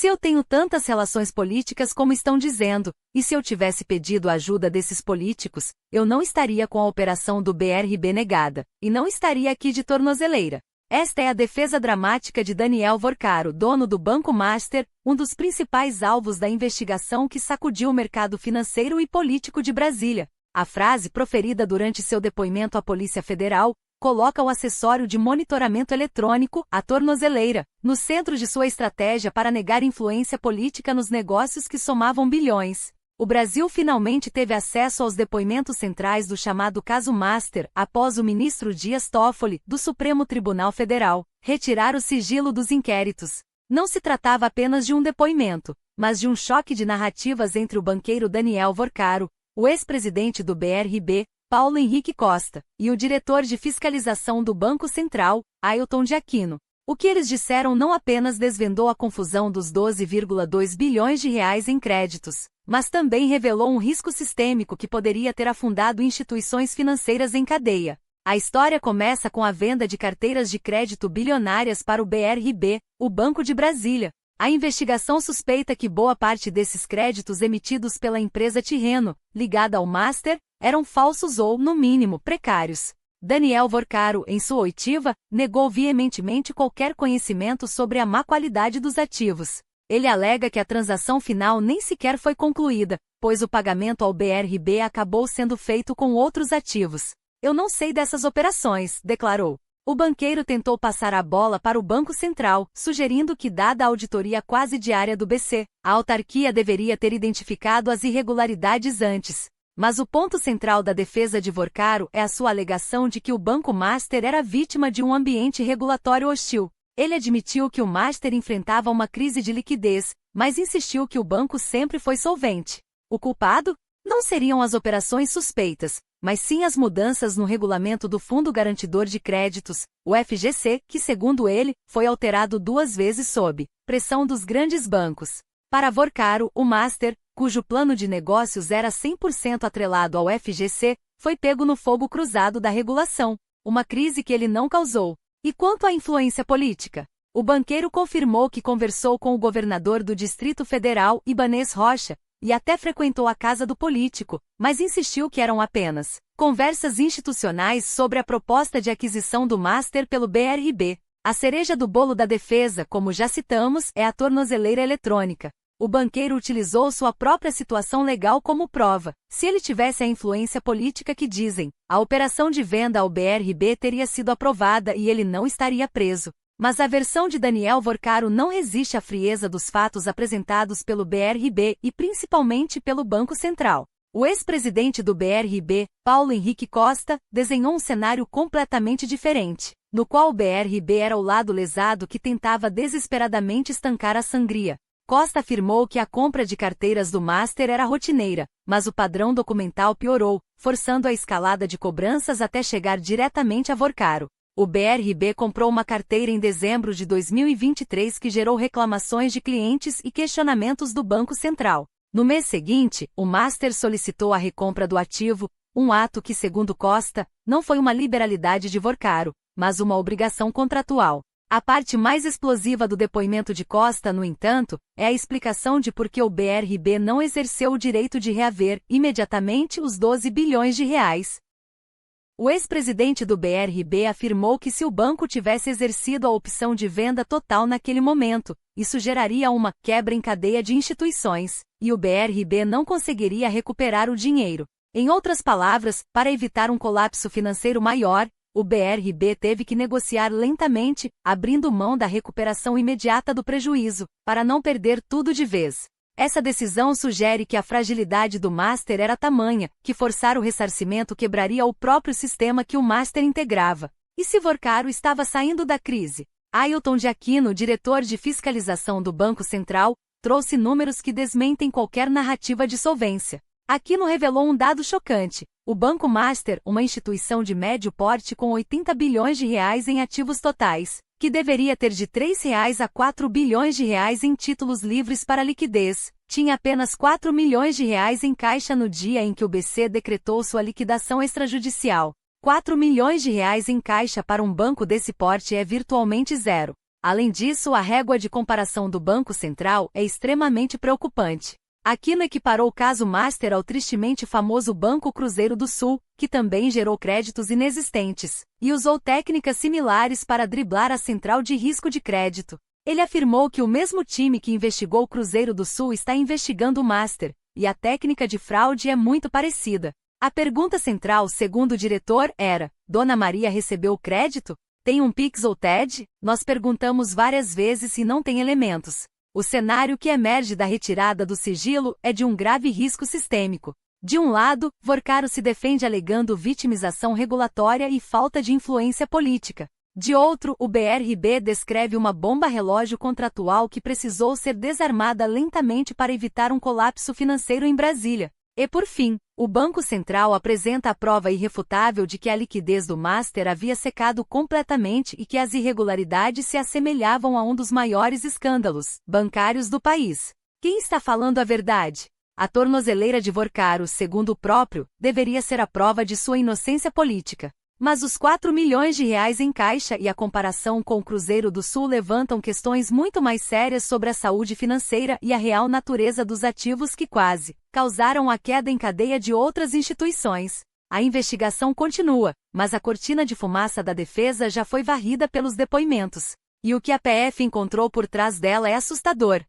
Se eu tenho tantas relações políticas como estão dizendo, e se eu tivesse pedido a ajuda desses políticos, eu não estaria com a operação do BRB negada, e não estaria aqui de tornozeleira. Esta é a defesa dramática de Daniel Vorcaro, dono do Banco Master, um dos principais alvos da investigação que sacudiu o mercado financeiro e político de Brasília. A frase proferida durante seu depoimento à Polícia Federal coloca o acessório de monitoramento eletrônico, a tornozeleira, no centro de sua estratégia para negar influência política nos negócios que somavam bilhões. O Brasil finalmente teve acesso aos depoimentos centrais do chamado caso Master, após o ministro Dias Toffoli, do Supremo Tribunal Federal, retirar o sigilo dos inquéritos. Não se tratava apenas de um depoimento, mas de um choque de narrativas entre o banqueiro Daniel Vorcaro, o ex-presidente do BRB, Paulo Henrique Costa, e o diretor de fiscalização do Banco Central, Ailton de Aquino. O que eles disseram não apenas desvendou a confusão dos 12,2 bilhões de reais em créditos, mas também revelou um risco sistêmico que poderia ter afundado instituições financeiras em cadeia. A história começa com a venda de carteiras de crédito bilionárias para o BRB, o Banco de Brasília. A investigação suspeita que boa parte desses créditos emitidos pela empresa Tirreno, ligada ao Master, eram falsos ou, no mínimo, precários. Daniel Vorcaro, em sua oitiva, negou veementemente qualquer conhecimento sobre a má qualidade dos ativos. Ele alega que a transação final nem sequer foi concluída, pois o pagamento ao BRB acabou sendo feito com outros ativos. Eu não sei dessas operações, declarou. O banqueiro tentou passar a bola para o Banco Central, sugerindo que, dada a auditoria quase diária do BC, a autarquia deveria ter identificado as irregularidades antes. Mas o ponto central da defesa de Vorcaro é a sua alegação de que o Banco Master era vítima de um ambiente regulatório hostil. Ele admitiu que o Master enfrentava uma crise de liquidez, mas insistiu que o banco sempre foi solvente. O culpado? Não seriam as operações suspeitas, mas sim as mudanças no regulamento do Fundo Garantidor de Créditos, o FGC, que, segundo ele, foi alterado 2 vezes sob pressão dos grandes bancos. Para Vorcaro, o Master, cujo plano de negócios era 100% atrelado ao FGC, foi pego no fogo cruzado da regulação, uma crise que ele não causou. E quanto à influência política? O banqueiro confirmou que conversou com o governador do Distrito Federal, Ibanez Rocha, e até frequentou a casa do político, mas insistiu que eram apenas conversas institucionais sobre a proposta de aquisição do Master pelo BRB. A cereja do bolo da defesa, como já citamos, é a tornozeleira eletrônica. O banqueiro utilizou sua própria situação legal como prova. Se ele tivesse a influência política que dizem, a operação de venda ao BRB teria sido aprovada e ele não estaria preso. Mas a versão de Daniel Vorcaro não resiste à frieza dos fatos apresentados pelo BRB e principalmente pelo Banco Central. O ex-presidente do BRB, Paulo Henrique Costa, desenhou um cenário completamente diferente, no qual o BRB era o lado lesado que tentava desesperadamente estancar a sangria. Costa afirmou que a compra de carteiras do Master era rotineira, mas o padrão documental piorou, forçando a escalada de cobranças até chegar diretamente a Vorcaro. O BRB comprou uma carteira em dezembro de 2023 que gerou reclamações de clientes e questionamentos do Banco Central. No mês seguinte, o Master solicitou a recompra do ativo, um ato que, segundo Costa, não foi uma liberalidade de Vorcaro, mas uma obrigação contratual. A parte mais explosiva do depoimento de Costa, no entanto, é a explicação de por que o BRB não exerceu o direito de reaver, imediatamente, os 12 bilhões de reais. O ex-presidente do BRB afirmou que se o banco tivesse exercido a opção de venda total naquele momento, isso geraria uma quebra em cadeia de instituições, e o BRB não conseguiria recuperar o dinheiro. Em outras palavras, para evitar um colapso financeiro maior, o BRB teve que negociar lentamente, abrindo mão da recuperação imediata do prejuízo, para não perder tudo de vez. Essa decisão sugere que a fragilidade do Master era tamanha, que forçar o ressarcimento quebraria o próprio sistema que o Master integrava. E se Vorcaro estava saindo da crise? Ailton de Aquino, diretor de fiscalização do Banco Central, trouxe números que desmentem qualquer narrativa de solvência. Aquino revelou um dado chocante. O Banco Master, uma instituição de médio porte com 80 bilhões de reais em ativos totais, que deveria ter de R$ 3 a 4 bilhões de reais em títulos livres para liquidez, tinha apenas R$ 4 milhões em caixa no dia em que o BC decretou sua liquidação extrajudicial. R$ 4 milhões em caixa para um banco desse porte é virtualmente zero. Além disso, a régua de comparação do Banco Central é extremamente preocupante. Aquino equiparou o caso Master ao tristemente famoso Banco Cruzeiro do Sul, que também gerou créditos inexistentes, e usou técnicas similares para driblar a central de risco de crédito. Ele afirmou que o mesmo time que investigou o Cruzeiro do Sul está investigando o Master, e a técnica de fraude é muito parecida. A pergunta central, segundo o diretor, era: Dona Maria recebeu o crédito? Tem um Pix ou TED? Nós perguntamos várias vezes e não tem elementos. O cenário que emerge da retirada do sigilo é de um grave risco sistêmico. De um lado, Vorcaro se defende alegando vitimização regulatória e falta de influência política. De outro, o BRB descreve uma bomba relógio contratual que precisou ser desarmada lentamente para evitar um colapso financeiro em Brasília. E por fim, o Banco Central apresenta a prova irrefutável de que a liquidez do Master havia secado completamente e que as irregularidades se assemelhavam a um dos maiores escândalos bancários do país. Quem está falando a verdade? A tornozeleira de Vorcaro, segundo o próprio, deveria ser a prova de sua inocência política. Mas os 4 milhões de reais em caixa e a comparação com o Cruzeiro do Sul levantam questões muito mais sérias sobre a saúde financeira e a real natureza dos ativos que quase causaram a queda em cadeia de outras instituições. A investigação continua, mas a cortina de fumaça da defesa já foi varrida pelos depoimentos. E o que a PF encontrou por trás dela é assustador.